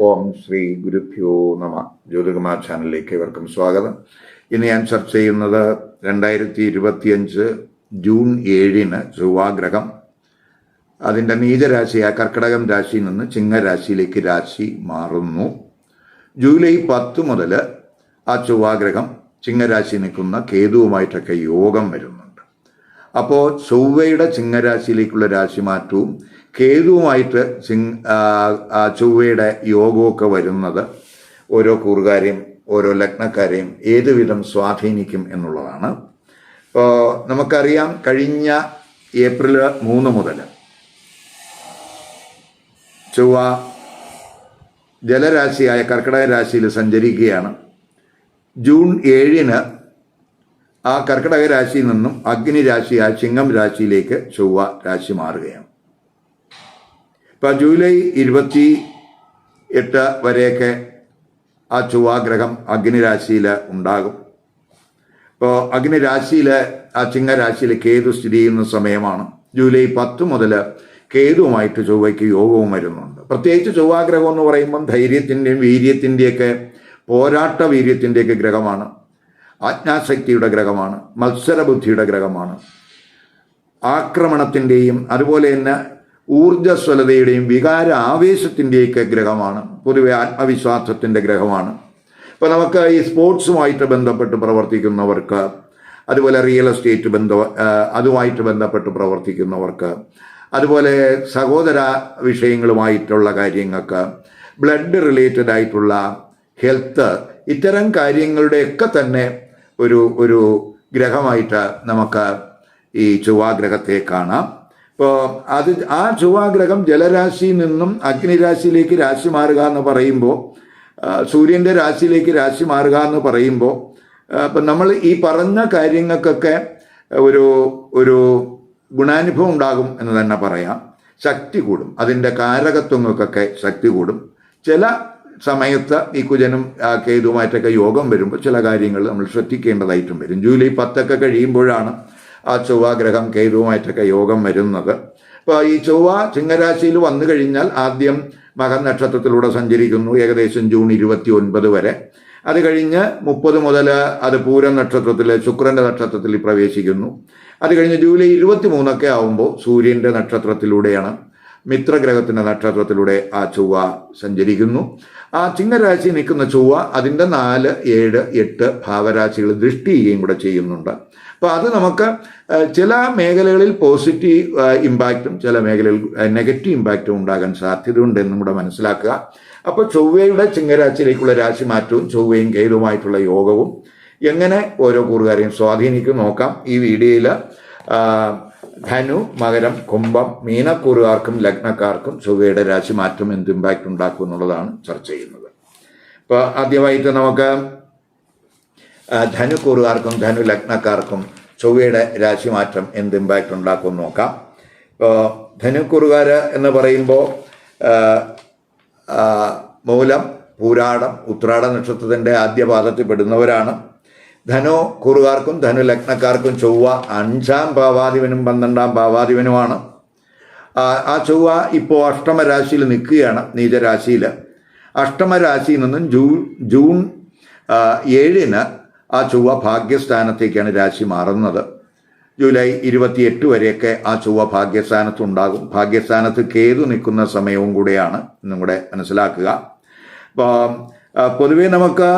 ഓം ശ്രീ ഗുരുഭ്യോ നമ. ജ്യോതികുമാർ ചാനലിലേക്ക് ഏവർക്കും സ്വാഗതം. ഇന്ന് ഞാൻ ചർച്ച ചെയ്യുന്നത് 2025 ജൂൺ 7 ചൊവ്വാഗ്രഹം അതിൻ്റെ നീചരാശിയായ കർക്കിടകം രാശിയിൽ നിന്ന് ചിങ്ങരാശിയിലേക്ക് രാശി മാറുന്നു. ജൂലൈ 10 മുതൽ ആ ചൊവ്വാഗ്രഹം ചിങ്ങരാശി നിൽക്കുന്ന കേതുവുമായിട്ടൊക്കെ യോഗം വരുന്നുണ്ട്. അപ്പോൾ ചൊവ്വയുടെ ചിങ്ങരാശിയിലേക്കുള്ള രാശിമാറ്റവും കേതുവുമായിട്ട് ചൊവ്വയുടെ യോഗമൊക്കെ വരുന്നത് ഓരോ കൂറുകാരെയും ഓരോ ലഗ്നക്കാരെയും ഏതുവിധം സ്വാധീനിക്കും എന്നുള്ളതാണ്. ഇപ്പോൾ നമുക്കറിയാം, കഴിഞ്ഞ ഏപ്രിൽ 3 മുതൽ ചൊവ്വ ജലരാശിയായ കർക്കിടക രാശിയിൽ സഞ്ചരിക്കുകയാണ്. ജൂൺ 7 ആ കർക്കിടക രാശിയിൽ നിന്നും അഗ്നി രാശിയായ ചിങ്ങം രാശിയിലേക്ക് ചൊവ്വ രാശി മാറുകയാണ്. ഇപ്പോൾ ജൂലൈ 28 വരെയൊക്കെ ആ ചൊവ്വാഗ്രഹം അഗ്നിരാശിയിൽ ഉണ്ടാകും. ഇപ്പോൾ അഗ്നിരാശിയിൽ ആ ചിങ്ങരാശിയിൽ കേതു സ്ഥിതി ചെയ്യുന്ന സമയമാണ്. ജൂലൈ 10 മുതൽ കേതുവുമായിട്ട് ചൊവ്വയ്ക്ക് യോഗവും വരുന്നുണ്ട്. പ്രത്യേകിച്ച് ചൊവ്വാഗ്രഹം എന്ന് പറയുമ്പം ധൈര്യത്തിൻ്റെയും വീര്യത്തിൻ്റെയൊക്കെ പോരാട്ട വീര്യത്തിൻ്റെയൊക്കെ ഗ്രഹമാണ്. ആജ്ഞാശക്തിയുടെ ഗ്രഹമാണ്. മത്സരബുദ്ധിയുടെ ഗ്രഹമാണ്. ആക്രമണത്തിൻ്റെയും അതുപോലെ തന്നെ ഊർജ്ജസ്വലതയുടെയും വികാര ആവേശത്തിൻ്റെയൊക്കെ ഗ്രഹമാണ്. പൊതുവെ ആത്മവിശ്വാസത്തിൻ്റെ ഗ്രഹമാണ്. ഇപ്പോൾ നമുക്ക് ഈ സ്പോർട്സുമായിട്ട് ബന്ധപ്പെട്ട് പ്രവർത്തിക്കുന്നവർക്ക്, അതുപോലെ റിയൽ എസ്റ്റേറ്റ് അതുമായിട്ട് ബന്ധപ്പെട്ട് പ്രവർത്തിക്കുന്നവർക്ക്, അതുപോലെ സഹോദര വിഷയങ്ങളുമായിട്ടുള്ള കാര്യങ്ങൾക്ക്, ബ്ലഡ് റിലേറ്റഡ് ആയിട്ടുള്ള ഹെൽത്ത്, ഇത്തരം കാര്യങ്ങളുടെയൊക്കെ തന്നെ ഒരു ഗ്രഹമായിട്ട് നമുക്ക് ഈ ചൊവ്വാഗ്രഹത്തെ കാണാം. ഇപ്പോൾ ആ ചൊവ്വാഗ്രഹം ജലരാശിയിൽ നിന്നും അഗ്നിരാശിയിലേക്ക് രാശി മാറുക എന്ന് പറയുമ്പോൾ, സൂര്യൻ്റെ രാശിയിലേക്ക് രാശി മാറുക എന്ന് പറയുമ്പോൾ, ഇപ്പം നമ്മൾ ഈ പറഞ്ഞ കാര്യങ്ങൾക്കൊക്കെ ഒരു ഗുണാനുഭവം ഉണ്ടാകും എന്ന് തന്നെ പറയാം. ശക്തി കൂടും, അതിൻ്റെ കാരകത്വങ്ങൾക്കൊക്കെ ശക്തി കൂടും. ചില സമയത്ത് ഈ കുജനും കേതുവുമായിട്ടൊക്കെ യോഗം വരുമ്പോൾ ചില കാര്യങ്ങൾ നമ്മൾ ശ്രദ്ധിക്കേണ്ടതായിട്ടും വരും. ജൂലൈ 10 കഴിയുമ്പോഴാണ് ആ ചൊവ്വാഗ്രഹം കേതുവുമായിട്ടൊക്കെ യോഗം വരുന്നത്. അപ്പോൾ ഈ ചൊവ്വ ചിങ്ങരാശിയിൽ വന്നു കഴിഞ്ഞാൽ ആദ്യം മകൻ നക്ഷത്രത്തിലൂടെ സഞ്ചരിക്കുന്നു, ഏകദേശം ജൂൺ 29 വരെ. അത് കഴിഞ്ഞ് 30 മുതൽ അത് പൂരം നക്ഷത്രത്തിൽ, ശുക്രൻ്റെ നക്ഷത്രത്തിൽ പ്രവേശിക്കുന്നു. അത് കഴിഞ്ഞ് ജൂലൈ 23 ആവുമ്പോൾ സൂര്യൻ്റെ നക്ഷത്രത്തിലൂടെയാണ്, മിത്രഗ്രഹത്തിൻ്റെ നക്ഷത്രത്തിലൂടെ ആ ചൊവ്വ സഞ്ചരിക്കുന്നു. ആ ചിങ്ങരാശി നിൽക്കുന്ന ചൊവ്വ അതിൻ്റെ 4, 7, 8 ഭാവരാശികൾ ദൃഷ്ടി ചെയ്യുകയും കൂടെ ചെയ്യുന്നുണ്ട്. അപ്പോൾ അത് നമുക്ക് ചില മേഖലകളിൽ പോസിറ്റീവ് ഇമ്പാക്റ്റും ചില മേഖലകളിൽ നെഗറ്റീവ് ഇമ്പാക്റ്റും ഉണ്ടാകാൻ സാധ്യതയുണ്ട് എന്നും കൂടെ മനസ്സിലാക്കുക. അപ്പോൾ ചൊവ്വയുടെ ചിങ്ങരാശിയിലേക്കുള്ള രാശി മാറ്റവും ചൊവ്വയും കേതുവുമായിട്ടുള്ള യോഗവും എങ്ങനെ ഓരോ കൂറുകാരെയും സ്വാധീനിക്കും നോക്കാം. ഈ വീഡിയോയിൽ ധനു, മകരം, കുംഭം, മീനക്കൂറുകാർക്കും ലഗ്നക്കാർക്കും ചൊവ്വയുടെ രാശി മാറ്റം എന്ത് ഇമ്പാക്റ്റ് ഉണ്ടാക്കും എന്നുള്ളതാണ് ചർച്ച ചെയ്യുന്നത്. ഇപ്പോൾ ആദ്യമായിട്ട് നമുക്ക് ധനുക്കൂറുകാർക്കും ധനു ലഗ്നക്കാർക്കും ചൊവ്വയുടെ രാശി മാറ്റം എന്ത് ഇമ്പാക്റ്റ് ഉണ്ടാക്കും നോക്കാം. ഇപ്പോൾ ധനുക്കൂറുകാർ എന്ന് പറയുമ്പോൾ മൂലം, പൂരാടം, ഉത്രാട നക്ഷത്രത്തിൻ്റെ ആദ്യ പാദത്തിൽ പെടുന്നവരാണ്. ധനു കൂറുകാർക്കും ധനു ലഗ്നക്കാർക്കും ചൊവ്വ 5-ാം ഭാവാധിപനും 12-ാം ഭാവാധിപനുമാണ്. ആ ചൊവ്വ ഇപ്പോൾ അഷ്ടമരാശിയിൽ നിൽക്കുകയാണ്, നീചരാശിയിൽ. അഷ്ടമരാശിയിൽ നിന്നും ജൂൺ 7 ആ ചൊവ്വ ഭാഗ്യസ്ഥാനത്തേക്കാണ് രാശി മാറുന്നത്. ജൂലൈ 28 വരെയൊക്കെ ആ ചൊവ്വ ഭാഗ്യസ്ഥാനത്തുണ്ടാകും. ഭാഗ്യസ്ഥാനത്ത് കേതു നിൽക്കുന്ന സമയവും കൂടെയാണ് എന്നും കൂടെ മനസ്സിലാക്കുക. അപ്പോൾ പൊതുവെ നമുക്ക്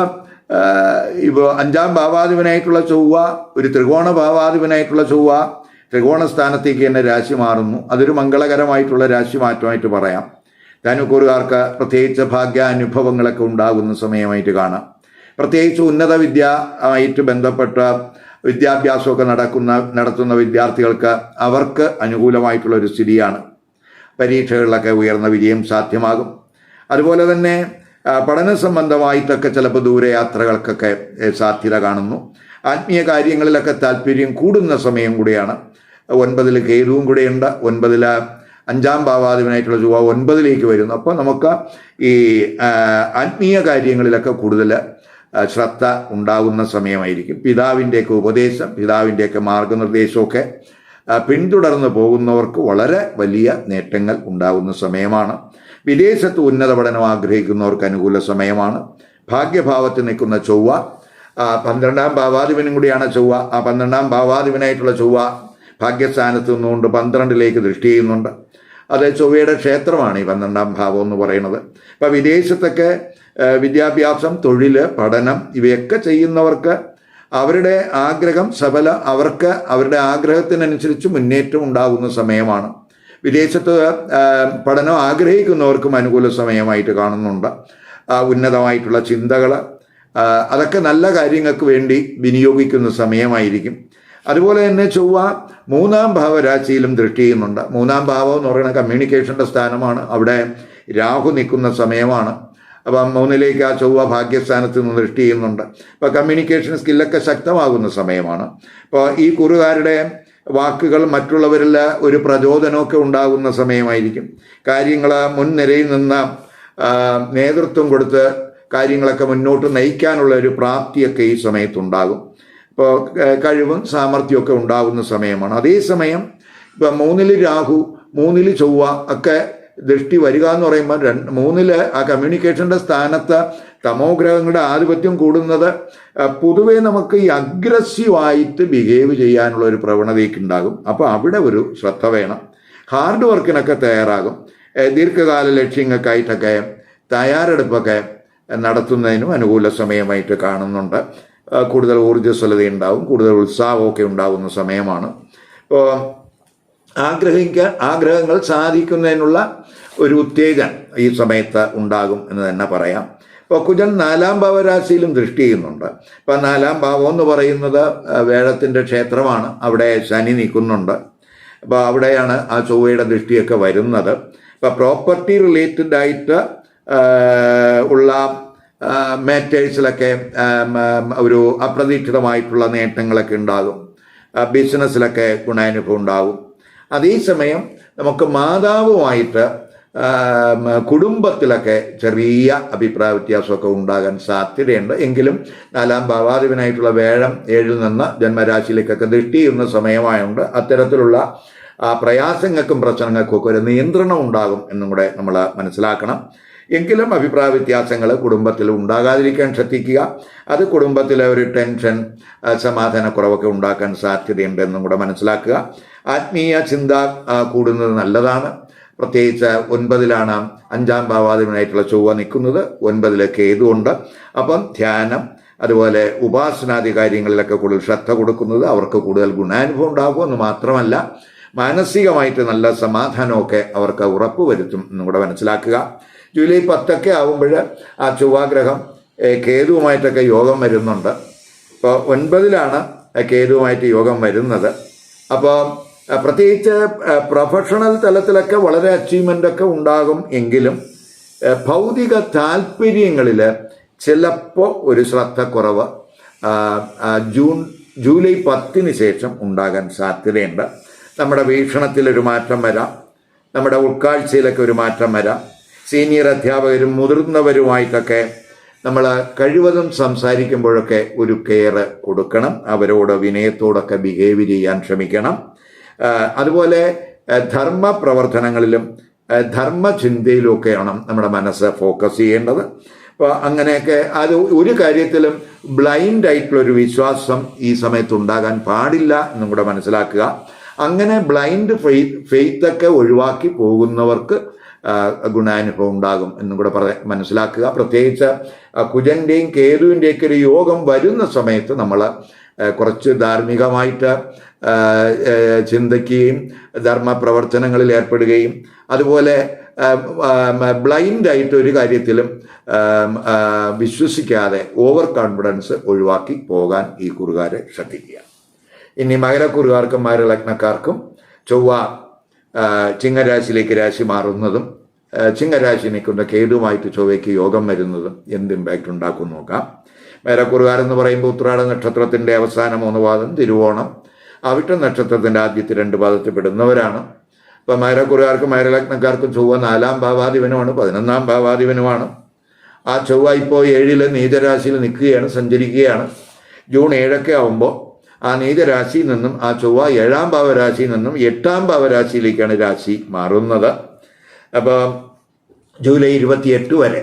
ഇപ്പോൾ 5-ാം ഭാവാധിപനായിട്ടുള്ള ചൊവ്വ, ഒരു ത്രികോണ ഭാവാധിപനായിട്ടുള്ള ചൊവ്വ ത്രികോണ സ്ഥാനത്തേക്ക് തന്നെ രാശി മാറുന്നു. അതൊരു മംഗളകരമായിട്ടുള്ള രാശി മാറ്റമായിട്ട് പറയാം. ധനുക്കൂറുകാർക്ക് പ്രത്യേകിച്ച് ഭാഗ്യാനുഭവങ്ങളൊക്കെ ഉണ്ടാകുന്ന സമയമായിട്ട് കാണാം. പ്രത്യേകിച്ച് ഉന്നത വിദ്യയുമായിട്ട് ബന്ധപ്പെട്ട വിദ്യാഭ്യാസമൊക്കെ നടത്തുന്ന വിദ്യാർത്ഥികൾക്ക് അവർക്ക് അനുകൂലമായിട്ടുള്ള ഒരു സ്ഥിതിയാണ്. പരീക്ഷകളിലൊക്കെ ഉയർന്ന വിജയം സാധ്യമാകും. അതുപോലെ തന്നെ പഠന സംബന്ധമായിട്ടൊക്കെ ചിലപ്പോൾ ദൂരയാത്രകൾക്കൊക്കെ സാധ്യത കാണുന്നു. ആത്മീയ കാര്യങ്ങളിലൊക്കെ താല്പര്യം കൂടുന്ന സമയം കൂടിയാണ്. 9 കേതുവും കൂടെയുണ്ട്. 9 5-ാം ഭാവാധിപനായിട്ടുള്ള ചൊവ്വ 9 വരുന്നു. അപ്പോൾ നമുക്ക് ഈ ആത്മീയ കാര്യങ്ങളിലൊക്കെ കൂടുതൽ ശ്രദ്ധ ഉണ്ടാകുന്ന സമയമായിരിക്കും. പിതാവിൻ്റെയൊക്കെ ഉപദേശം, പിതാവിൻ്റെയൊക്കെ മാർഗനിർദ്ദേശമൊക്കെ പിന്തുടർന്ന് പോകുന്നവർക്ക് വളരെ വലിയ നേട്ടങ്ങൾ ഉണ്ടാകുന്ന സമയമാണ്. വിദേശത്ത് ഉന്നത പഠനം ആഗ്രഹിക്കുന്നവർക്ക് അനുകൂല സമയമാണ്. ഭാഗ്യഭാവത്തിൽ നിൽക്കുന്ന ചൊവ്വ 12ാം ഭാവാധിപനും കൂടിയാണ് ചൊവ്വ. ആ 12ാം ഭാവാധിപനായിട്ടുള്ള ചൊവ്വ ഭാഗ്യസ്ഥാനത്ത് നിന്നുകൊണ്ട് 12ലേക്ക് ദൃഷ്ടി ചെയ്യുന്നുണ്ട്. അത് ചൊവ്വയുടെ ക്ഷേത്രമാണ് ഈ 12ാം ഭാവം എന്ന് പറയുന്നത്. ഇപ്പം വിദേശത്തൊക്കെ വിദ്യാഭ്യാസം, തൊഴിൽ, പഠനം ഇവയൊക്കെ ചെയ്യുന്നവർക്ക് അവരുടെ ആഗ്രഹം അവർക്ക് അവരുടെ ആഗ്രഹത്തിനനുസരിച്ച് മുന്നേറ്റം ഉണ്ടാകുന്ന സമയമാണ്. വിദേശത്ത് പഠനം ആഗ്രഹിക്കുന്നവർക്കും അനുകൂല സമയമായിട്ട് കാണുന്നുണ്ട്. ഉന്നതമായിട്ടുള്ള ചിന്തകൾ അതൊക്കെ നല്ല കാര്യങ്ങൾക്ക് വേണ്ടി വിനിയോഗിക്കുന്ന സമയമായിരിക്കും. അതുപോലെ തന്നെ ചൊവ്വ 3ാം ഭാവരാശിയിലും ദൃഷ്ടി ചെയ്യുന്നുണ്ട്. 3ാം ഭാവം എന്ന് പറയുന്നത് കമ്മ്യൂണിക്കേഷൻ്റെ സ്ഥാനമാണ്. അവിടെ രാഹു നിൽക്കുന്ന സമയമാണ്. അപ്പം 3ലേക്ക് ആ ചൊവ്വ ഭാഗ്യസ്ഥാനത്ത് നിന്ന് ദൃഷ്ടി ചെയ്യുന്നുണ്ട്. ഇപ്പോൾ കമ്മ്യൂണിക്കേഷൻ സ്കില്ലൊക്കെ ശക്തമാകുന്ന സമയമാണ്. ഇപ്പോൾ ഈ കുറുകാരുടെ വാക്കുകൾ മറ്റുള്ളവരിൽ ഒരു പ്രചോദനമൊക്കെ ഉണ്ടാകുന്ന സമയമായിരിക്കും. കാര്യങ്ങൾ മുൻനിരയിൽ നിന്ന് നേതൃത്വം കൊടുത്ത് കാര്യങ്ങളൊക്കെ മുന്നോട്ട് നയിക്കാനുള്ള ഒരു പ്രാപ്തിയൊക്കെ ഈ സമയത്തുണ്ടാകും. ഇപ്പോൾ കഴിവും സാമർഥ്യമൊക്കെ ഉണ്ടാകുന്ന സമയമാണ്. അതേസമയം ഇപ്പം 3ൽ രാഹു, 3ൽ ചൊവ്വ ഒക്കെ ദൃഷ്ടി വരിക എന്ന് പറയുമ്പോൾ 3ൽ ആ കമ്മ്യൂണിക്കേഷൻ്റെ സ്ഥാനത്ത് തമോഗ്രഹങ്ങളുടെ ആധിപത്യം കൂടുന്നത് പൊതുവെ നമുക്ക് ഈ അഗ്രസീവായിട്ട് ബിഹേവ് ചെയ്യാനുള്ള ഒരു പ്രവണതയ്ക്ക് ഉണ്ടാകും. അപ്പോൾ അവിടെ ഒരു ശ്രദ്ധ വേണം. ഹാർഡ് വർക്കിനൊക്കെ തയ്യാറാകും. ദീർഘകാല ലക്ഷ്യങ്ങൾക്കായിട്ടൊക്കെ തയ്യാറെടുപ്പൊക്കെ നടത്തുന്നതിനും അനുകൂല സമയമായിട്ട് കാണുന്നുണ്ട്. കൂടുതൽ ഊർജ്ജസ്വലത ഉണ്ടാവും, കൂടുതൽ ഉത്സാഹമൊക്കെ ഉണ്ടാകുന്ന സമയമാണ്. ഇപ്പോൾ ആഗ്രഹങ്ങൾ സാധിക്കുന്നതിനുള്ള ഒരു ഉത്തേജനം ഈ സമയത്ത് ഉണ്ടാകും എന്ന് തന്നെ പറയാം. ഇപ്പോൾ കുജൻ 4ാം ഭാവരാശിയിലും ദൃഷ്ടി ചെയ്യുന്നുണ്ട്. ഇപ്പോൾ 4ാം ഭാവം എന്ന് പറയുന്നത് വേഴത്തിൻ്റെ ക്ഷേത്രമാണ്. അവിടെ ശനി നിൽക്കുന്നുണ്ട്. അപ്പോൾ അവിടെയാണ് ആ ചൊവ്വയുടെ ദൃഷ്ടിയൊക്കെ വരുന്നത്. ഇപ്പോൾ പ്രോപ്പർട്ടി റിലേറ്റഡ് ആയിട്ട് ഉള്ള മാറ്റേഴ്സിലൊക്കെ ഒരു അപ്രതീക്ഷിതമായിട്ടുള്ള നേട്ടങ്ങളൊക്കെ ഉണ്ടാകും. ബിസിനസ്സിലൊക്കെ ഗുണാനുഭവം ഉണ്ടാകും. അതേസമയം നമുക്ക് മാതാവുമായിട്ട് കുടുംബത്തിലൊക്കെ ചെറിയ അഭിപ്രായ വ്യത്യാസമൊക്കെ ഉണ്ടാകാൻ സാധ്യതയുണ്ട്. എങ്കിലും 4ാം ഭാവാധിപനായിട്ടുള്ള വേഴം 7ൽ നിന്ന് ജന്മരാശിയിലേക്കൊക്കെ ദൃഷ്ടി ചെയ്യുന്ന സമയമായതുകൊണ്ട് അത്തരത്തിലുള്ള പ്രയാസങ്ങൾക്കും പ്രശ്നങ്ങൾക്കും ഒക്കെ ഒരു നിയന്ത്രണം ഉണ്ടാകും എന്നും കൂടെ നമ്മൾ മനസ്സിലാക്കണം. എങ്കിലും അഭിപ്രായ വ്യത്യാസങ്ങൾ കുടുംബത്തിൽ ഉണ്ടാകാതിരിക്കാൻ ശ്രദ്ധിക്കുക. അത് കുടുംബത്തിലെ ഒരു ടെൻഷൻ, സമാധാനക്കുറവൊക്കെ ഉണ്ടാക്കാൻ സാധ്യതയുണ്ട് എന്നും കൂടെ മനസ്സിലാക്കുക. ആത്മീയ ചിന്ത കൂടുന്നത് നല്ലതാണ്. പ്രത്യേകിച്ച് 9ലാണ് 5ാം ഭാവാധിപനായിട്ടുള്ള ചൊവ്വ നിൽക്കുന്നത്. 9ൽ കേതുണ്ട്. അപ്പം ധ്യാനം, അതുപോലെ ഉപാസനാദി കാര്യങ്ങളിലൊക്കെ കൂടുതൽ ശ്രദ്ധ കൊടുക്കുന്നത് അവർക്ക് കൂടുതൽ ഗുണാനുഭവം ഉണ്ടാകുമെന്ന് മാത്രമല്ല മാനസികമായിട്ട് നല്ല സമാധാനമൊക്കെ അവർക്ക് ഉറപ്പ് വരുത്തും എന്നും കൂടെ മനസ്സിലാക്കുക. ജൂലൈ 10 ആകുമ്പോൾ ആ ചൊവ്വാഗ്രഹം കേതുവുമായിട്ടൊക്കെ യോഗം വരുന്നുണ്ട്. ഇപ്പോൾ 9ലാണ് കേതുവുമായിട്ട് യോഗം വരുന്നത്. അപ്പോൾ പ്രത്യേകിച്ച് പ്രൊഫഷണൽ തലത്തിലൊക്കെ വളരെ അച്ചീവ്മെൻ്റൊക്കെ ഉണ്ടാകും. എങ്കിലും ഭൗതിക താല്പര്യങ്ങളിൽ ചിലപ്പോൾ ഒരു ശ്രദ്ധക്കുറവ് ജൂലൈ 10 ശേഷം ഉണ്ടാകാൻ സാധ്യതയുണ്ട്. നമ്മുടെ വീക്ഷണത്തിലൊരു മാറ്റം വരാം. നമ്മുടെ ഉൾക്കാഴ്ചയിലൊക്കെ ഒരു മാറ്റം വരാം. സീനിയർ അധ്യാപകരും മുതിർന്നവരുമായിട്ടൊക്കെ നമ്മൾ കഴിവതും സംസാരിക്കുമ്പോഴൊക്കെ ഒരു കെയർ കൊടുക്കണം. അവരോട് വിനയത്തോടൊക്കെ ബിഹേവ് ചെയ്യാൻ ശ്രമിക്കണം. അതുപോലെ ധർമ്മ പ്രവർത്തനങ്ങളിലും ധർമ്മചിന്തയിലുമൊക്കെയാണ് നമ്മുടെ മനസ്സ് ഫോക്കസ് ചെയ്യേണ്ടത്. അപ്പോൾ അങ്ങനെയൊക്കെ അത് ഒരു കാര്യത്തിലും ബ്ലൈൻഡ് ആയിട്ടുള്ളൊരു വിശ്വാസം ഈ സമയത്ത് ഉണ്ടാകാൻ പാടില്ല എന്നും കൂടെ മനസ്സിലാക്കുക. അങ്ങനെ ബ്ലൈൻഡ് ഫെയ്ത്തൊക്കെ ഒഴിവാക്കി പോകുന്നവർക്ക് ഗുണാനുഭവം ഉണ്ടാകും എന്നും കൂടെ മനസ്സിലാക്കുക. പ്രത്യേകിച്ച് കുജൻ്റെയും കേതുവിൻ്റെയൊക്കെ ഒരു യോഗം വരുന്ന സമയത്ത് നമ്മൾ കുറച്ച് ധാർമ്മികമായിട്ട് ചിന്തിക്കുകയും ധർമ്മപ്രവർത്തനങ്ങളിൽ ഏർപ്പെടുകയും അതുപോലെ ബ്ലൈൻഡായിട്ട് ഒരു കാര്യത്തിലും വിശ്വസിക്കാതെ ഓവർ കോൺഫിഡൻസ് ഒഴിവാക്കി പോകാൻ ഈ കുറുകാരെ ശ്രദ്ധിക്കുക. ഇനി മകരക്കുറുകാർക്കും മകരലഗ്നക്കാർക്കും ചൊവ്വ ചിങ്ങരാശിയിലേക്ക് രാശി മാറുന്നതും ചിങ്ങരാശി നിൽക്കുന്ന കേതുവുമായിട്ട് ചൊവ്വയ്ക്ക് യോഗം വരുന്നതും എന്ത് ഇമ്പാക്റ്റ് ഉണ്ടാക്കും നോക്കാം. മകരക്കുറുകാരെന്ന് പറയുമ്പോൾ ഉത്രാട നക്ഷത്രത്തിൻ്റെ അവസാന 3 പാദം, തിരുവോണം, അവിട്ട നക്ഷത്രത്തിൻ്റെ ആദ്യത്തെ 2 പാദത്തിൽ പെടുന്നവരാണ്. ഇപ്പം മകരക്കുറുകാർക്കും മകരലഗ്നക്കാർക്കും ചൊവ്വ 4ാം ഭാവാധിപനുമാണ്, 11ാം ഭാവാധിപനുമാണ്. ആ ചൊവ്വ ഇപ്പോൾ 7ൽ നീചരാശിയിൽ നിൽക്കുകയാണ്, സഞ്ചരിക്കുകയാണ്. ജൂൺ 7 ആകുമ്പോൾ ആ നീചരാശിയിൽ നിന്നും ആ ചൊവ്വ 7ാം ഭാവരാശിയിൽ നിന്നും 8ാം ഭാവരാശിയിലേക്കാണ് രാശി മാറുന്നത്. അപ്പോൾ ജൂലൈ 28 വരെ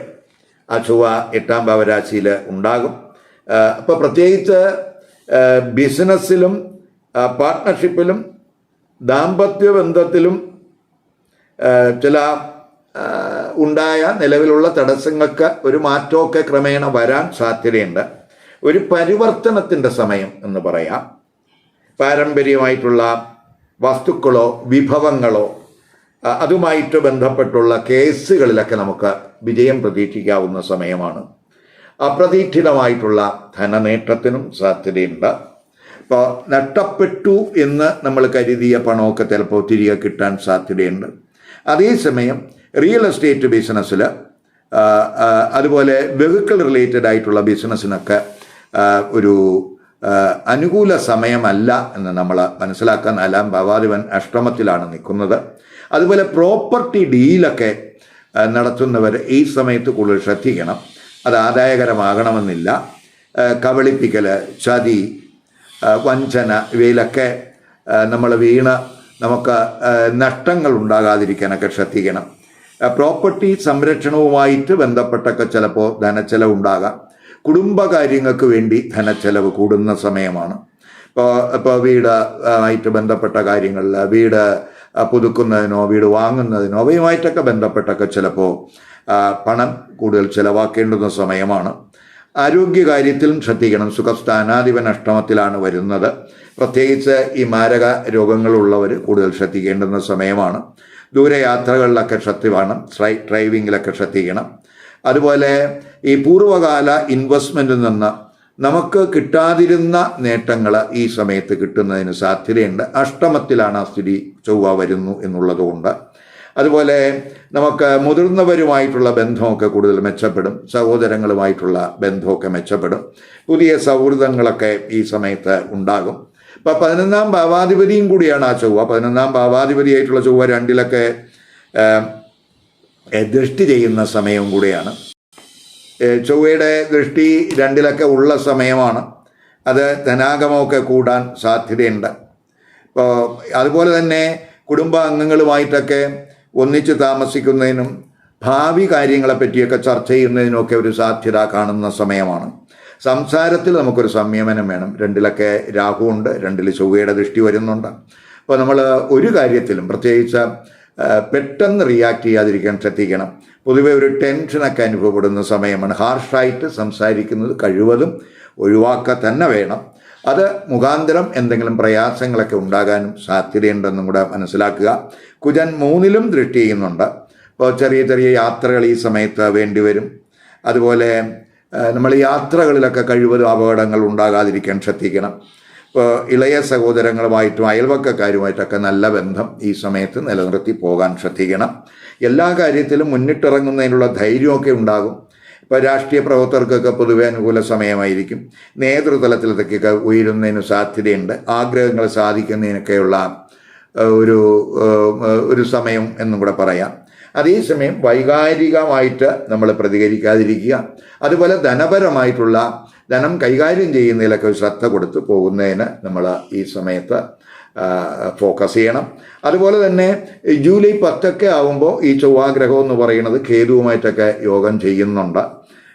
ആ ചൊവ്വ 8ാം ഭാവരാശിയിൽ ഉണ്ടാകും. അപ്പോൾ പ്രത്യേകിച്ച് ബിസിനസ്സിലും പാർട്ട്ണർഷിപ്പിലും ദാമ്പത്യ ബന്ധത്തിലും ചില ഉണ്ടായ നിലവിലുള്ള തടസ്സങ്ങൾക്ക് ഒരു മാറ്റമൊക്കെ ക്രമേണ വരാൻ സാധ്യതയുണ്ട്. ഒരു പരിവർത്തനത്തിൻ്റെ സമയം എന്ന് പറയാം. പാരമ്പര്യമായിട്ടുള്ള വസ്തുക്കളോ വിഭവങ്ങളോ അതുമായിട്ട് ബന്ധപ്പെട്ടുള്ള കേസുകളിലൊക്കെ നമുക്ക് വിജയം പ്രതീക്ഷിക്കാവുന്ന സമയമാണ്. അപ്രതീക്ഷിതമായിട്ടുള്ള ധനനേട്ടത്തിനും സാധ്യതയുണ്ട്. ഇപ്പോൾ നഷ്ടപ്പെട്ടു എന്ന് നമ്മൾ കരുതിയ പണമൊക്കെ ചിലപ്പോൾ തിരികെ കിട്ടാൻ സാധ്യതയുണ്ട്. അതേസമയം റിയൽ എസ്റ്റേറ്റ് ബിസിനസ്സിൽ അതുപോലെ വെഹിക്കിൾ റിലേറ്റഡ് ആയിട്ടുള്ള ബിസിനസ്സിനൊക്കെ ഒരു അനുകൂല സമയമല്ല എന്ന് നമ്മൾ മനസ്സിലാക്കാൻ. 4ാം ഭാവാധിപൻ അഷ്ടമത്തിലാണ് നിൽക്കുന്നത്. അതുപോലെ പ്രോപ്പർട്ടി ഡീലൊക്കെ നടത്തുന്നവർ ഈ സമയത്ത് കൂടുതൽ ശ്രദ്ധിക്കണം. അത് ആദായകരമാകണമെന്നില്ല. കബളിപ്പിക്കൽ, ചതി, വഞ്ചന ഇവയിലൊക്കെ നമ്മൾ വീണ് നമുക്ക് നഷ്ടങ്ങൾ ഉണ്ടാകാതിരിക്കാനൊക്കെ ശ്രദ്ധിക്കണം. പ്രോപ്പർട്ടി സംരക്ഷണവുമായിട്ട് ബന്ധപ്പെട്ടൊക്കെ ചിലപ്പോൾ ധനച്ചെലവുണ്ടാകാം. കുടുംബകാര്യങ്ങൾക്ക് വേണ്ടി ധനച്ചെലവ് കൂടുന്ന സമയമാണ്. ഇപ്പോൾ വീട് ആയിട്ട് ബന്ധപ്പെട്ട കാര്യങ്ങളിൽ, വീട് പുതുക്കുന്നതിനോ വീട് വാങ്ങുന്നതിനോ അവയുമായിട്ടൊക്കെ ബന്ധപ്പെട്ടൊക്കെ ചിലപ്പോൾ പണം കൂടുതൽ ചിലവാക്കേണ്ടുന്ന സമയമാണ്. ആരോഗ്യകാര്യത്തിലും ശ്രദ്ധിക്കണം. സുഖസ്ഥാനാധിപൻ അഷ്ടമത്തിലാണ് വരുന്നത്. പ്രത്യേകിച്ച് ഈ മാരക രോഗങ്ങളുള്ളവർ കൂടുതൽ ശ്രദ്ധിക്കേണ്ടുന്ന സമയമാണ്. ദൂരയാത്രകളിലൊക്കെ ശ്രദ്ധ വേണം. ഡ്രൈവിങ്ങിലൊക്കെ ശ്രദ്ധിക്കണം. അതുപോലെ ഈ പൂർവ്വകാല ഇൻവെസ്റ്റ്മെൻറ്റിൽ നിന്ന് നമുക്ക് കിട്ടാതിരുന്ന നേട്ടങ്ങൾ ഈ സമയത്ത് കിട്ടുന്നതിന് സാധ്യതയുണ്ട്. അഷ്ടമത്തിലാണ് ആ സ്ഥിതി ചൊവ്വ വരുന്നു എന്നുള്ളതുകൊണ്ട്. അതുപോലെ നമുക്ക് മുതിർന്നവരുമായിട്ടുള്ള ബന്ധമൊക്കെ കൂടുതൽ മെച്ചപ്പെടും. സഹോദരങ്ങളുമായിട്ടുള്ള ബന്ധമൊക്കെ മെച്ചപ്പെടും. പുതിയ സൗഹൃദങ്ങളൊക്കെ ഈ സമയത്ത് ഉണ്ടാകും. ഇപ്പോൾ 11ാം ഭാവാധിപതിയും കൂടിയാണ് ആ ചൊവ്വ. 11ാം ഭാവാധിപതിയായിട്ടുള്ള ചൊവ്വ 2ലൊക്കെ ദൃഷ്ടി ചെയ്യുന്ന സമയവും കൂടിയാണ്. ചൊവ്വയുടെ ദൃഷ്ടി 2ലൊക്കെ ഉള്ള സമയമാണ്. അത് ധനാഗമമൊക്കെ കൂടാൻ സാധ്യതയുണ്ട്. ഇപ്പോൾ അതുപോലെ തന്നെ കുടുംബാംഗങ്ങളുമായിട്ടൊക്കെ ഒന്നിച്ച് താമസിക്കുന്നതിനും ഭാവി കാര്യങ്ങളെ പറ്റിയൊക്കെ ചർച്ച ചെയ്യുന്നതിനൊക്കെ ഒരു സാധ്യത കാണുന്ന സമയമാണ്. സംസാരത്തിൽ നമുക്കൊരു സംയമനം വേണം. 2ലൊക്കെ രാഹുവുണ്ട്, 2ൽ ചൊവ്വയുടെ ദൃഷ്ടി വരുന്നുണ്ട്. അപ്പോൾ നമ്മൾ ഒരു കാര്യത്തിലും പ്രത്യേകിച്ച് പെട്ടെന്ന് റിയാക്ട് ചെയ്യാതിരിക്കാൻ ശ്രദ്ധിക്കണം. പൊതുവെ ഒരു ടെൻഷനൊക്കെ അനുഭവപ്പെടുന്ന സമയമാണ്. ഹാർഷായിട്ട് സംസാരിക്കുന്നത് കഴിവതും ഒഴിവാക്കുക തന്നെ വേണം. അത് മുഖാന്തരം എന്തെങ്കിലും പ്രയാസങ്ങളൊക്കെ ഉണ്ടാകാനും സാധ്യതയുണ്ടെന്നും കൂടെ മനസ്സിലാക്കുക. കുജൻ 3ലും ദൃഷ്ടി ചെയ്യുന്നുണ്ട്. ഇപ്പോൾ ചെറിയ ചെറിയ യാത്രകൾ ഈ സമയത്ത് വേണ്ടിവരും. അതുപോലെ നമ്മൾ യാത്രകളിലൊക്കെ കഴിവതും അപകടങ്ങൾ ഉണ്ടാകാതിരിക്കാൻ ശ്രദ്ധിക്കണം. ഇപ്പോൾ ഇളയ സഹോദരങ്ങളുമായിട്ടും അയൽവക്കക്കാരുമായിട്ടൊക്കെ നല്ല ബന്ധം ഈ സമയത്ത് നിലനിർത്തി പോകാൻ ശ്രദ്ധിക്കണം. എല്ലാ കാര്യത്തിലും മുന്നിട്ടിറങ്ങുന്നതിനുള്ള ധൈര്യമൊക്കെ ഉണ്ടാകും. ഇപ്പോൾ രാഷ്ട്രീയ പ്രവർത്തകർക്കൊക്കെ പൊതുവെ അനുകൂല സമയമായിരിക്കും. നേതൃതലത്തിലൊക്കെ ഉയരുന്നതിന് സാധ്യതയുണ്ട്. ആഗ്രഹങ്ങൾ സാധിക്കുന്നതിനൊക്കെയുള്ള ഒരു സമയം എന്നും കൂടെ പറയാം. അതേസമയം വൈകാരികമായിട്ട് നമ്മൾ പ്രതികരിക്കാതിരിക്കുക. അതുപോലെ ധനപരമായിട്ടുള്ള ധനം കൈകാര്യം ചെയ്യുന്നതിലൊക്കെ ശ്രദ്ധ കൊടുത്ത് പോകുന്നതിന് നമ്മൾ ഈ സമയത്ത് ഫോക്കസ് ചെയ്യണം. അതുപോലെ തന്നെ ജൂലൈ 10 ആവുമ്പോൾ ഈ ചൊവ്വാഗ്രഹം എന്ന് പറയുന്നത് കേതുവുമായിട്ടൊക്കെ യോഗം ചെയ്യുന്നുണ്ട്.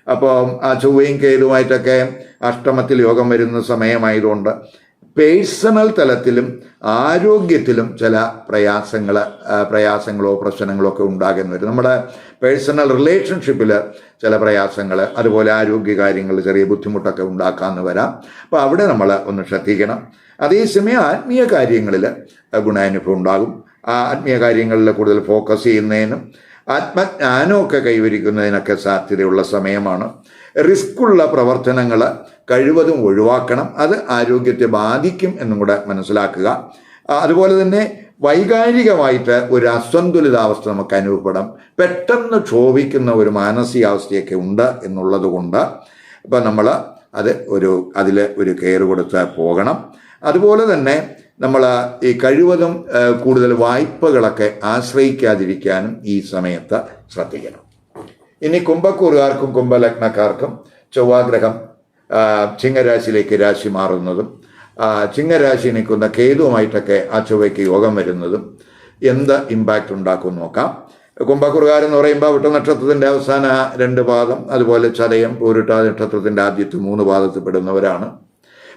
അപ്പോൾ ആ ചൊവ്വയും കേതുവുമായിട്ടൊക്കെ അഷ്ടമത്തിൽ യോഗം വരുന്ന സമയമായതുകൊണ്ട് പേഴ്സണൽ തലത്തിലും ആരോഗ്യത്തിലും ചില പ്രയാസങ്ങളോ പ്രശ്നങ്ങളോ ഒക്കെ ഉണ്ടാകുന്ന വരും. നമ്മുടെ പേഴ്സണൽ റിലേഷൻഷിപ്പിൽ ചില പ്രയാസങ്ങൾ, അതുപോലെ ആരോഗ്യകാര്യങ്ങൾ ചെറിയ ബുദ്ധിമുട്ടൊക്കെ ഉണ്ടാക്കാമെന്ന് വരാം. അപ്പോൾ അവിടെ നമ്മൾ ഒന്ന് ശ്രദ്ധിക്കണം. അതേസമയം ആത്മീയ കാര്യങ്ങളിൽ ഗുണാനുഭവം ഉണ്ടാകും. ആ ആത്മീയ കാര്യങ്ങളിൽ കൂടുതൽ ഫോക്കസ് ചെയ്യുന്നതിനും ആത്മജ്ഞാനമൊക്കെ കൈവരിക്കുന്നതിനൊക്കെ സാധ്യതയുള്ള സമയമാണ്. റിസ്ക്കുള്ള പ്രവർത്തനങ്ങൾ കഴിവതും ഒഴിവാക്കണം. അത് ആരോഗ്യത്തെ ബാധിക്കും എന്നും കൂടെ മനസ്സിലാക്കുക. അതുപോലെ തന്നെ വൈകാരികമായിട്ട് ഒരു അസന്തുലിതാവസ്ഥ നമുക്ക് അനുഭവപ്പെടാം. പെട്ടെന്ന് ക്ഷോഭിക്കുന്ന ഒരു മാനസികാവസ്ഥയൊക്കെ ഉണ്ട് എന്നുള്ളത് കൊണ്ട് ഇപ്പം നമ്മൾ അതിൽ ഒരു കെയർ കൊടുത്ത് പോകണം. അതുപോലെ തന്നെ നമ്മൾ ഈ കഴിവതും കൂടുതൽ വായ്പകളൊക്കെ ആശ്രയിക്കാതിരിക്കാനും ഈ സമയത്ത് ശ്രദ്ധിക്കണം. ഇനി കുംഭക്കൂറുകാർക്കും കുംഭലഗ്നക്കാർക്കും ചൊവ്വാഗ്രഹം ചിങ്ങരാശിയിലേക്ക് രാശി മാറുന്നതും ചിങ്ങരാശി നിൽക്കുന്ന കേതുവുമായിട്ടൊക്കെ ആ ചൊവ്വയ്ക്ക് യോഗം വരുന്നതും എന്ത് ഇമ്പാക്റ്റ് ഉണ്ടാക്കും നോക്കാം. കുംഭക്കുറുകാരെന്ന് പറയുമ്പോൾ അവിട്ട നക്ഷത്രത്തിൻ്റെ അവസാന 2 പാദം, അതുപോലെ ചതയം പൂരിട്ടാതി നക്ഷത്രത്തിൻ്റെ ആദ്യത്തെ 3 പാദത്തിൽ പെടുന്നവരാണ്.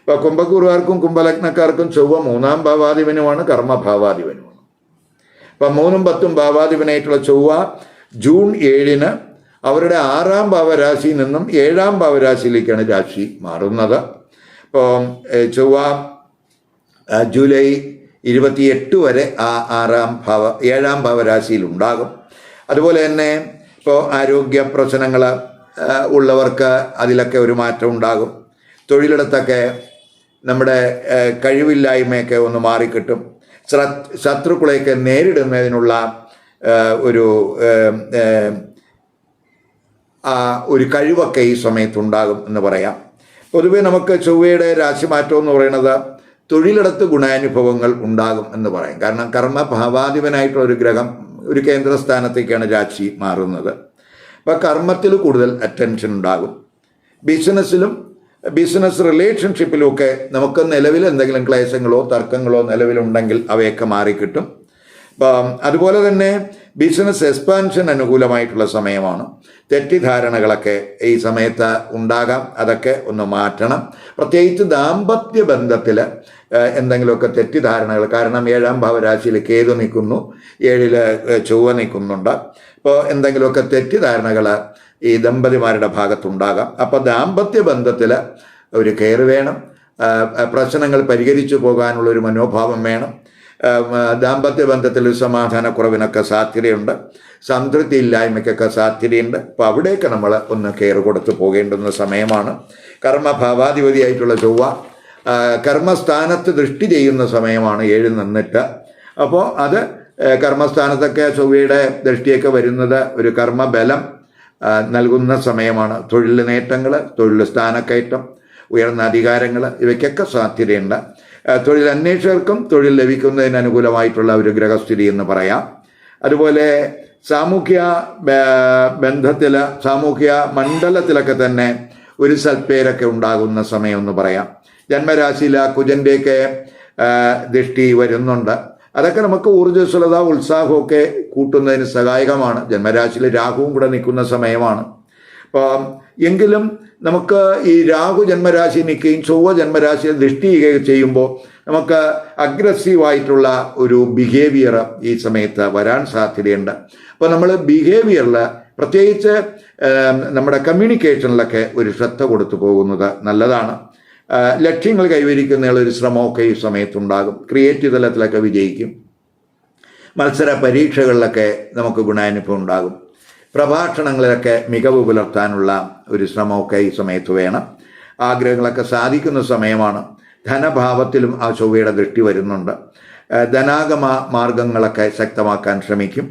ഇപ്പോൾ കുംഭക്കുറുകാർക്കും കുംഭലഗ്നക്കാർക്കും ചൊവ്വ 3-ാം ഭാവാധിപനുമാണ്, കർമ്മഭാവാധിപനുമാണ്. അപ്പം 3ഉം 10ഉം ഭാവാധിപനായിട്ടുള്ള ചൊവ്വ ജൂൺ 7-ന് അവരുടെ 6-ാം ഭാവരാശിയിൽ നിന്നും 7-ാം ഭാവരാശിയിലേക്കാണ് രാശി മാറുന്നത്. ഇപ്പോൾ ചൊവ്വ ജൂലൈ 28 വരെ ആ 7-ാം ഭാവരാശിയിൽ ഉണ്ടാകും. അതുപോലെ തന്നെ ഇപ്പോൾ ആരോഗ്യ പ്രശ്നങ്ങൾ ഉള്ളവർക്ക് അതിലൊക്കെ ഒരു മാറ്റം ഉണ്ടാകും. തൊഴിലിടത്തൊക്കെ നമ്മുടെ കഴിവില്ലായ്മയൊക്കെ ഒന്ന് മാറിക്കിട്ടും. ശത്രുക്കളെയൊക്കെ നേരിടുന്നതിനുള്ള ഒരു കഴിവൊക്കെ ഈ സമയത്തുണ്ടാകും എന്ന് പറയാം. പൊതുവെ നമുക്ക് ചൊവ്വയുടെ രാശിമാറ്റം എന്ന് പറയുന്നത് തൊഴിലിടത്ത് ഗുണാനുഭവങ്ങൾ ഉണ്ടാകും എന്ന് പറയാം. കാരണം കർമ്മഭാവാധിപനായിട്ടുള്ള ഒരു ഗ്രഹം ഒരു കേന്ദ്രസ്ഥാനത്തേക്കാണ് രാശി മാറുന്നത്. അപ്പോൾ കർമ്മത്തിൽ കൂടുതൽ അറ്റൻഷൻ ഉണ്ടാകും. ബിസിനസ് റിലേഷൻഷിപ്പിലുമൊക്കെ നമുക്ക് നിലവിൽ എന്തെങ്കിലും ക്ലേശങ്ങളോ തർക്കങ്ങളോ നിലവിലുണ്ടെങ്കിൽ അവയൊക്കെ മാറിക്കിട്ടും. അതുപോലെ തന്നെ ബിസിനസ് എക്സ്പാൻഷൻ അനുകൂലമായിട്ടുള്ള സമയമാണ്. തെറ്റിദ്ധാരണകളൊക്കെ ഈ സമയത്ത് ഉണ്ടാകാം, അതൊക്കെ ഒന്ന് മാറ്റണം. പ്രത്യേകിച്ച് ദാമ്പത്യ ബന്ധത്തിൽ എന്തെങ്കിലുമൊക്കെ തെറ്റിദ്ധാരണകൾ, കാരണം 7-ാം ഭാവരാശിയിൽ കേതു നിൽക്കുന്നു, 7-ൽ ചൊവ്വ നിൽക്കുന്നുണ്ട്. അപ്പോൾ എന്തെങ്കിലുമൊക്കെ തെറ്റിദ്ധാരണകൾ ഈ ദമ്പതിമാരുടെ ഭാഗത്തുണ്ടാകാം. അപ്പോൾ ദാമ്പത്യ ബന്ധത്തിൽ ഒരു കെയർ വേണം, പ്രശ്നങ്ങൾ പരിഹരിച്ചു പോകാനുള്ളൊരു മനോഭാവം വേണം. ദാമ്പത്യ ബന്ധത്തിൽ സമാധാനക്കുറവിനൊക്കെ സാധ്യതയുണ്ട്, സംതൃപ്തി ഇല്ലായ്മയ്ക്കൊക്കെ സാധ്യതയുണ്ട്. അപ്പോൾ അവിടേക്ക് നമ്മൾ ഒന്ന് കെയർ കൊടുത്തു പോകേണ്ടുന്ന സമയമാണ്. കർമ്മഭാവാധിപതിയായിട്ടുള്ള ചൊവ്വ കർമ്മസ്ഥാനത്ത് ദൃഷ്ടി ചെയ്യുന്ന സമയമാണ് 7 നിന്നിട്ട്. അപ്പോൾ അത് കർമ്മസ്ഥാനത്തൊക്കെ ചൊവ്വയുടെ ദൃഷ്ടിയൊക്കെ വരുന്നത് ഒരു കർമ്മബലം നൽകുന്ന സമയമാണ്. തൊഴിൽ നേട്ടങ്ങൾ, തൊഴിൽ സ്ഥാനക്കയറ്റം, ഉയർന്ന അധികാരങ്ങൾ, ഇവയ്ക്കൊക്കെ സാധ്യതയുണ്ട്. തൊഴിൽ അന്വേഷകർക്കും തൊഴിൽ ലഭിക്കുന്നതിന് അനുകൂലമായിട്ടുള്ള ഒരു ഗ്രഹസ്ഥിതി എന്ന് പറയാം. അതുപോലെ സാമൂഹ്യ ബന്ധത്തിൽ, സാമൂഹ്യ മണ്ഡലത്തിലൊക്കെ തന്നെ ഒരു സൽപ്പേരൊക്കെ ഉണ്ടാകുന്ന സമയം എന്ന് പറയാം. ജന്മരാശിയിൽ കുജൻ്റെയൊക്കെ ദൃഷ്ടി വരുന്നുണ്ട്. അതൊക്കെ നമുക്ക് ഊർജ്ജസ്വലത, ഉത്സാഹമൊക്കെ കൂട്ടുന്നതിന് സഹായകമാണ്. ജന്മരാശിയിൽ രാഹുവും കൂടെ നിൽക്കുന്ന സമയമാണ്. അപ്പം എങ്കിലും നമുക്ക് ഈ രാഹു ജന്മരാശി നിൽക്കുകയും ചൊവ്വ ജന്മരാശിയിൽ ദൃഷ്ടി ചെയ്യുമ്പോൾ നമുക്ക് അഗ്രസീവായിട്ടുള്ള ഒരു ബിഹേവിയർ ഈ സമയത്ത് വരാൻ സാധ്യതയുണ്ട്. അപ്പോൾ നമ്മൾ ബിഹേവിയറിൽ, പ്രത്യേകിച്ച് നമ്മുടെ കമ്മ്യൂണിക്കേഷനിലൊക്കെ ഒരു ശ്രദ്ധ കൊടുത്തു പോകുന്നത് നല്ലതാണ്. ലക്ഷ്യങ്ങൾ കൈവരിക്കുന്നതിനുള്ള ഒരു ശ്രമമൊക്കെ ഈ സമയത്തുണ്ടാകും. ക്രിയേറ്റീവ് തലത്തിലൊക്കെ വിജയിക്കും. മത്സര പരീക്ഷകളിലൊക്കെ നമുക്ക് ഗുണാനുഭവം ഉണ്ടാകും. പ്രഭാഷണങ്ങളിലൊക്കെ മികവ് പുലർത്താനുള്ള ഒരു ശ്രമമൊക്കെ ഈ സമയത്ത് വേണം. ആഗ്രഹങ്ങളൊക്കെ സാധിക്കുന്ന സമയമാണ്. ധനഭാവത്തിലും ആ ചൊവ്വയുടെ ദൃഷ്ടി വരുന്നുണ്ട്. ധനാഗമ മാർഗങ്ങളൊക്കെ ശക്തമാക്കാൻ ശ്രമിക്കും.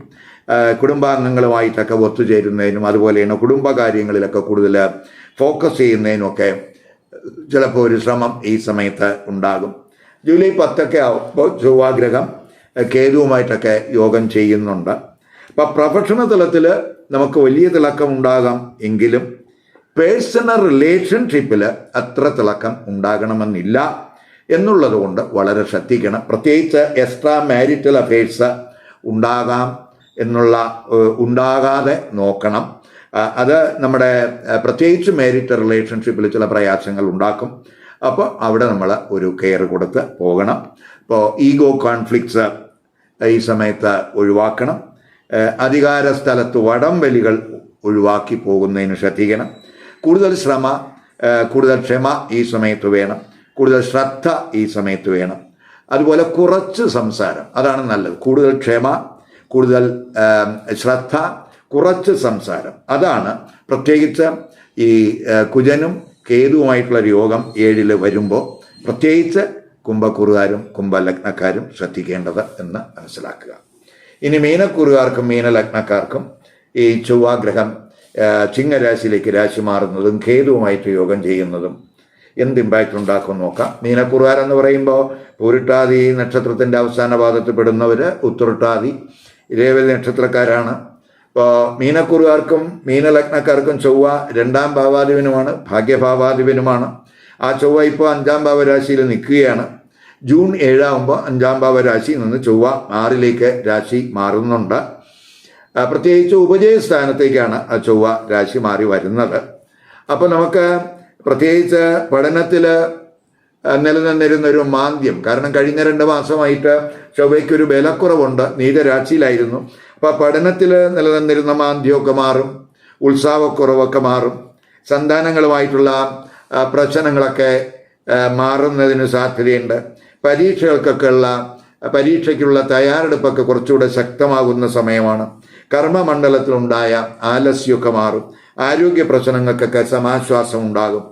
കുടുംബാംഗങ്ങളുമായിട്ടൊക്കെ ഒത്തുചേരുന്നതിനും അതുപോലെയാണ് കുടുംബകാര്യങ്ങളിലൊക്കെ കൂടുതൽ ഫോക്കസ് ചെയ്യുന്നതിനുമൊക്കെ ചിലപ്പോൾ ഒരു ശ്രമം ഈ സമയത്ത് ഉണ്ടാകും. ജൂലൈ 10 ആവുമ്പോൾ ചൊവ്വാഗ്രഹം കേതുവുമായിട്ടൊക്കെ യോഗം ചെയ്യുന്നുണ്ട്. അപ്പം പ്രൊഫഷണൽ തലത്തിൽ നമുക്ക് വലിയ തിളക്കം ഉണ്ടാകാം, എങ്കിലും പേഴ്സണൽ റിലേഷൻഷിപ്പിൽ അത്ര തിളക്കം ഉണ്ടാകണമെന്നില്ല എന്നുള്ളത് കൊണ്ട് വളരെ ശ്രദ്ധിക്കണം. പ്രത്യേകിച്ച് എക്സ്ട്രാ മാരിറ്റൽ അഫെയർസ് ഉണ്ടാകാതെ നോക്കണം. അത് നമ്മുടെ പ്രത്യേകിച്ച് മാരിറ്റൽ റിലേഷൻഷിപ്പിൽ ചില പ്രയാസങ്ങൾ ഉണ്ടാക്കും. അപ്പോൾ അവിടെ നമ്മൾ ഒരു കെയർ കൊടുത്ത് പോകണം. ഇപ്പോൾ ഈഗോ കോൺഫ്ലിക്ട്സ് ഈ സമയത്ത് ഒഴിവാക്കണം. അധികാര സ്ഥലത്ത് വടംവലികൾ ഒഴിവാക്കി പോകുന്നതിന് ശ്രദ്ധിക്കണം. കൂടുതൽ ക്ഷമ ഈ സമയത്ത് വേണം. കൂടുതൽ ശ്രദ്ധ ഈ സമയത്ത് വേണം. അതുപോലെ കുറച്ച് സംസാരം, അതാണ് നല്ലത്. കൂടുതൽ ക്ഷമ, കൂടുതൽ ശ്രദ്ധ, കുറച്ച് സംസാരം, അതാണ് പ്രത്യേകിച്ച് ഈ കുജനും കേതുവുമായിട്ടുള്ള യോഗം 7-ൽ വരുമ്പോൾ പ്രത്യേകിച്ച് കുംഭക്കുറുകാരും കുംഭലഗ്നക്കാരും ശ്രദ്ധിക്കേണ്ടത് എന്ന് മനസ്സിലാക്കുക. ഇനി മീനക്കുറുകാർക്കും മീനലഗ്നക്കാർക്കും ഈ ചൊവ്വാഗ്രഹം ചിങ്ങരാശിയിലേക്ക് രാശി മാറുന്നതും കേതുവുമായിട്ട് യോഗം ചെയ്യുന്നതും എന്ത് ഇമ്പാക്റ്റ് ഉണ്ടാക്കും നോക്കാം. മീനക്കുറുകാരെന്ന് പറയുമ്പോൾ പൂരിട്ടാതി നക്ഷത്രത്തിൻ്റെ അവസാന പാദത്തിൽ പെടുന്നവർ ഉത്തരട്ടാതി രേവതി നക്ഷത്രക്കാരാണ്. ഇപ്പോൾ മീനക്കുറുകാർക്കും മീനലഗ്നക്കാർക്കും ചൊവ്വ 2-ാം ഭാവാധിപനുമാണ്, ഭാഗ്യഭാവാധിപനുമാണ്. ആ ചൊവ്വ ഇപ്പോൾ 5-ാം ഭാവരാശിയിൽ നിൽക്കുകയാണ്. ജൂൺ 7 ആകുമ്പോൾ 5-ാം ഭാവരാശിയിൽ നിന്ന് ചൊവ്വ 6-ലേക്ക് രാശി മാറുന്നുണ്ട്. പ്രത്യേകിച്ച് ഉപജയസ്ഥാനത്തേക്കാണ് ചൊവ്വ രാശി മാറി വരുന്നത്. അപ്പോൾ നമുക്ക് പ്രത്യേകിച്ച് പഠനത്തിൽ നിലനിന്നിരുന്ന ഒരു മാന്ദ്യം, കാരണം കഴിഞ്ഞ 2 മാസമായിട്ട് ചൊവ്വയ്ക്കൊരു ബലക്കുറവുണ്ട്, നീചരാശിയിലായിരുന്നു. അപ്പോൾ പഠനത്തിൽ നിലനിന്നിരുന്ന മാന്ദ്യമൊക്കെ മാറും, ഉത്സാഹക്കുറവൊക്കെ മാറും, സന്താനങ്ങളുമായിട്ടുള്ള പ്രശ്നങ്ങളൊക്കെ മാറുന്നതിന് സാധ്യതയുണ്ട്. പരീക്ഷയ്ക്കുള്ള തയ്യാറെടുപ്പൊക്കെ കുറച്ചുകൂടെ ശക്തമാകുന്ന സമയമാണ്. കർമ്മമണ്ഡലത്തിലുണ്ടായ ആലസ്യമൊക്കെ മാറും, ആരോഗ്യ പ്രശ്നങ്ങൾക്കൊക്കെ സമാശ്വാസം ഉണ്ടാകും.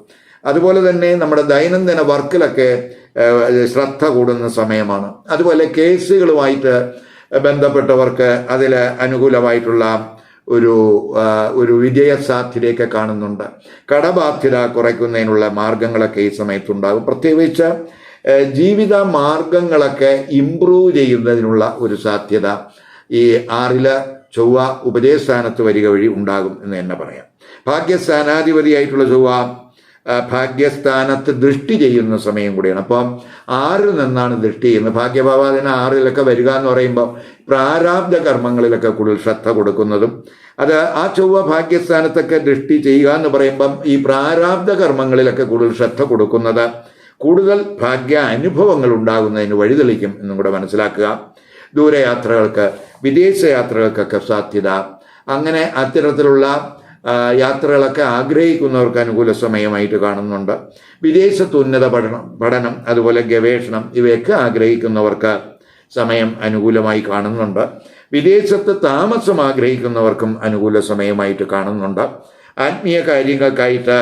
അതുപോലെ തന്നെ നമ്മുടെ ദൈനംദിന വർക്കിലൊക്കെ ശ്രദ്ധ കൂടുന്ന സമയമാണ്. അതുപോലെ കേസുകളുമായിട്ട് ബന്ധപ്പെട്ടവർക്ക് അതിൽ അനുകൂലമായിട്ടുള്ള ഒരു വിജയസാധ്യതയൊക്കെ കാണുന്നുണ്ട്. കടബാധ്യത കുറയ്ക്കുന്നതിനുള്ള മാർഗങ്ങളൊക്കെ ഈ സമയത്തുണ്ടാകും. പ്രത്യേകിച്ച് ജീവിത മാർഗങ്ങളൊക്കെ ഇംപ്രൂവ് ചെയ്യുന്നതിനുള്ള ഒരു സാധ്യത ഈ 6 ചൊവ്വ ഉപജയസ്ഥാനത്ത് വരിക വഴി ഉണ്ടാകും എന്ന് തന്നെ പറയാം. ഭാഗ്യസ്ഥാനാധിപതിയായിട്ടുള്ള ചൊവ്വ ഭാഗ്യസ്ഥാനത്ത് ദൃഷ്ടി ചെയ്യുന്ന സമയം കൂടിയാണ്. അപ്പം 6 നിന്നാണ് ദൃഷ്ടി ചെയ്യുന്നത്. ഭാഗ്യഭാവാദിന 6 വരിക എന്ന് പറയുമ്പോൾ പ്രാരാബ്ധ കർമ്മങ്ങളിലൊക്കെ കൂടുതൽ ശ്രദ്ധ കൊടുക്കുന്നതും, അത് ആ ചൊവ്വ ഭാഗ്യസ്ഥാനത്തൊക്കെ ദൃഷ്ടി ചെയ്യുക എന്ന് പറയുമ്പം ഈ പ്രാരാബ്ധ കർമ്മങ്ങളിലൊക്കെ കൂടുതൽ ശ്രദ്ധ കൊടുക്കുന്നത് കൂടുതൽ ഭാഗ്യ അനുഭവങ്ങൾ ഉണ്ടാകുന്നതിന് വഴിതെളിക്കും എന്നും കൂടെ മനസ്സിലാക്കുക. ദൂരയാത്രകൾക്ക്, വിദേശ യാത്രകൾക്കൊക്കെ സാധ്യത, അങ്ങനെ അത്തരത്തിലുള്ള യാത്രകളൊക്കെ ആഗ്രഹിക്കുന്നവർക്ക് അനുകൂല സമയമായിട്ട് കാണുന്നുണ്ട്. വിദേശത്ത് ഉന്നത പഠനം അതുപോലെ ഗവേഷണം ഇവയൊക്കെ ആഗ്രഹിക്കുന്നവർക്ക് സമയം അനുകൂലമായി കാണുന്നുണ്ട്. വിദേശത്ത് താമസം ആഗ്രഹിക്കുന്നവർക്കും അനുകൂല സമയമായിട്ട് കാണുന്നുണ്ട്. ആത്മീയ കാര്യങ്ങൾക്കായിട്ട്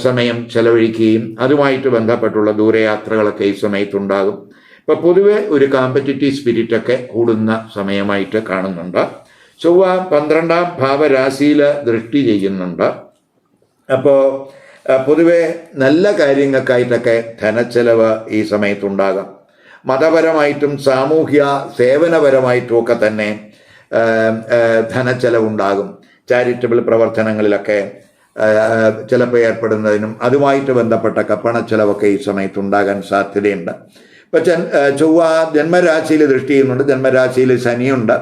സമയം ചെലവഴിക്കുകയും അതുമായിട്ട് ബന്ധപ്പെട്ടുള്ള ദൂരയാത്രകളൊക്കെ ഈ സമയത്തുണ്ടാകും. ഇപ്പം പൊതുവെ ഒരു കോമ്പറ്റിറ്റീവ് സ്പിരിറ്റൊക്കെ കൂടുന്ന സമയമായിട്ട് കാണുന്നുണ്ട്. ചൊവ്വ 12ാം ഭാവരാശിയിൽ ദൃഷ്ടി ചെയ്യുന്നുണ്ട്. അപ്പോൾ പൊതുവെ നല്ല കാര്യങ്ങൾക്കായിട്ടൊക്കെ ധനച്ചെലവ് ഈ സമയത്തുണ്ടാകാം. മതപരമായിട്ടും സാമൂഹ്യ സേവനപരമായിട്ടും ഒക്കെ തന്നെ ധനച്ചെലവുണ്ടാകും. ചാരിറ്റബിൾ പ്രവർത്തനങ്ങളിലൊക്കെ ചിലപ്പോൾ ഏർപ്പെടുന്നതിനും അതുമായിട്ട് ബന്ധപ്പെട്ട പണച്ചെലവൊക്കെ ഈ സമയത്തുണ്ടാകാൻ സാധ്യതയുണ്ട്. ഇപ്പം ചൊവ്വ ജന്മരാശിയിൽ ദൃഷ്ടി ചെയ്യുന്നുണ്ട്. ജന്മരാശിയിൽ ശനിയുണ്ട്,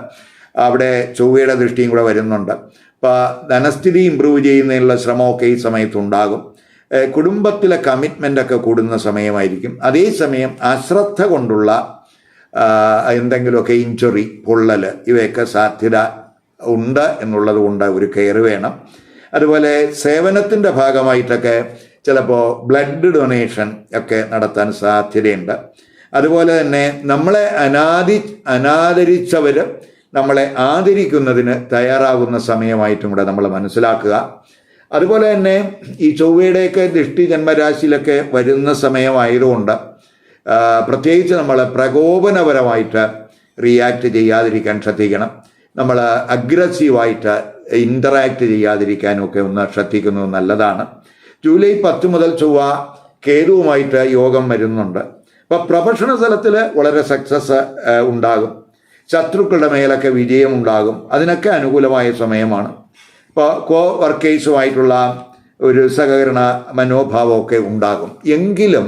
അവിടെ ചൊവ്വയുടെ ദൃഷ്ടിയും കൂടെ വരുന്നുണ്ട്. അപ്പോൾ ധനസ്ഥിതി ഇമ്പ്രൂവ് ചെയ്യുന്നതിനുള്ള ശ്രമമൊക്കെ ഈ സമയത്തുണ്ടാകും. കുടുംബത്തിലെ കമ്മിറ്റ്മെൻ്റൊക്കെ കൂടുന്ന സമയമായിരിക്കും. അതേസമയം അശ്രദ്ധ കൊണ്ടുള്ള എന്തെങ്കിലുമൊക്കെ ഇഞ്ചുറി, പൊള്ളൽ ഇവയൊക്കെ സാധ്യത ഉണ്ട് എന്നുള്ളത് കൊണ്ട് ഒരു കെയർ വേണം. അതുപോലെ സേവനത്തിൻ്റെ ഭാഗമായിട്ടൊക്കെ ചിലപ്പോൾ ബ്ലഡ് ഡൊണേഷൻ ഒക്കെ നടത്താൻ സാധ്യതയുണ്ട്. അതുപോലെ തന്നെ നമ്മളെ അനാദരിച്ചവർ നമ്മളെ ആദരിക്കുന്നതിന് തയ്യാറാകുന്ന സമയമായിട്ടും കൂടെ നമ്മൾ മനസ്സിലാക്കുക. അതുപോലെ തന്നെ ഈ ചൊവ്വയുടെയൊക്കെ ദൃഷ്ടി ജന്മരാശിയിലൊക്കെ വരുന്ന സമയമായതുകൊണ്ട് പ്രത്യേകിച്ച് നമ്മൾ പ്രകോപനപരമായിട്ട് റിയാക്ട് ചെയ്യാതിരിക്കാൻ ശ്രദ്ധിക്കണം. നമ്മൾ അഗ്രസീവായിട്ട് ഇൻ്ററാക്ട് ചെയ്യാതിരിക്കാനും ഒക്കെ ഒന്ന് ശ്രദ്ധിക്കുന്നത് നല്ലതാണ്. ജൂലൈ 10 മുതൽ ചൊവ്വ കേതുവുമായിട്ട് യോഗം വരുന്നുണ്ട്. അപ്പോൾ പ്രൊഫഷണൽ തലത്തിൽ വളരെ സക്സസ് ഉണ്ടാകും. ശത്രുക്കളുടെ മേലൊക്കെ വിജയമുണ്ടാകും. അതിനൊക്കെ അനുകൂലമായ സമയമാണ്. ഇപ്പോൾ കോ വർക്കേഴ്സുമായിട്ടുള്ള ഒരു സഹകരണ മനോഭാവമൊക്കെ ഉണ്ടാകും. എങ്കിലും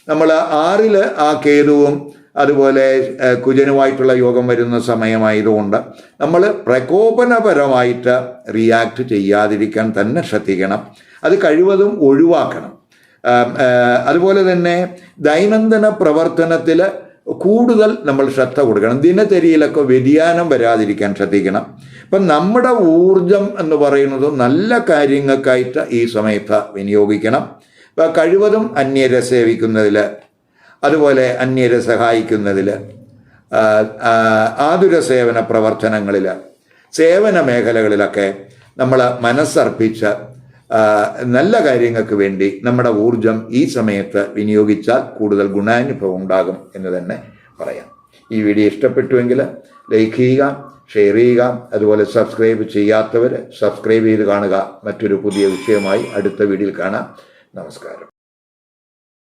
നമ്മൾ 6 ആ കേതുവും അതുപോലെ കുജനുമായിട്ടുള്ള യോഗം വരുന്ന സമയമായതുകൊണ്ട് നമ്മൾ പ്രകോപനപരമായിട്ട് റിയാക്ട് ചെയ്യാതിരിക്കാൻ തന്നെ ശ്രദ്ധിക്കണം. അത് കഴിവതും ഒഴിവാക്കണം. അതുപോലെ തന്നെ ദൈനംദിന പ്രവർത്തനത്തിൽ കൂടുതൽ നമ്മൾ ശ്രദ്ധ കൊടുക്കണം. ദിനചര്യയിലൊക്കെ വ്യതിയാനം വരാതിരിക്കാൻ ശ്രദ്ധിക്കണം. അപ്പം നമ്മുടെ ഊർജം എന്ന് പറയുന്നത് നല്ല കാര്യങ്ങൾക്കായിട്ട് ഈ സമയത്ത് വിനിയോഗിക്കണം. ഇപ്പം കഴിവതും അന്യരെ സേവിക്കുന്നതിൽ, അതുപോലെ അന്യരെ സഹായിക്കുന്നതിൽ, ആതുര സേവന പ്രവർത്തനങ്ങളിൽ, സേവന മേഖലകളിലൊക്കെ നമ്മൾ മനസ്സർപ്പിച്ച് നല്ല കാര്യങ്ങൾക്ക് വേണ്ടി നമ്മുടെ ഊർജം ഈ സമയത്ത് വിനിയോഗിച്ചാൽ കൂടുതൽ ഗുണാനുഭവം ഉണ്ടാകും എന്ന് തന്നെ പറയാം. ഈ വീഡിയോ ഇഷ്ടപ്പെട്ടുവെങ്കിൽ ലൈക്ക് ചെയ്യുക, ഷെയർ ചെയ്യുക. അതുപോലെ സബ്സ്ക്രൈബ് ചെയ്യാത്തവർ സബ്സ്ക്രൈബ് ചെയ്ത് കാണുക. മറ്റൊരു പുതിയ വിഷയമായി അടുത്ത വീഡിയോയിൽ കാണാം. നമസ്കാരം.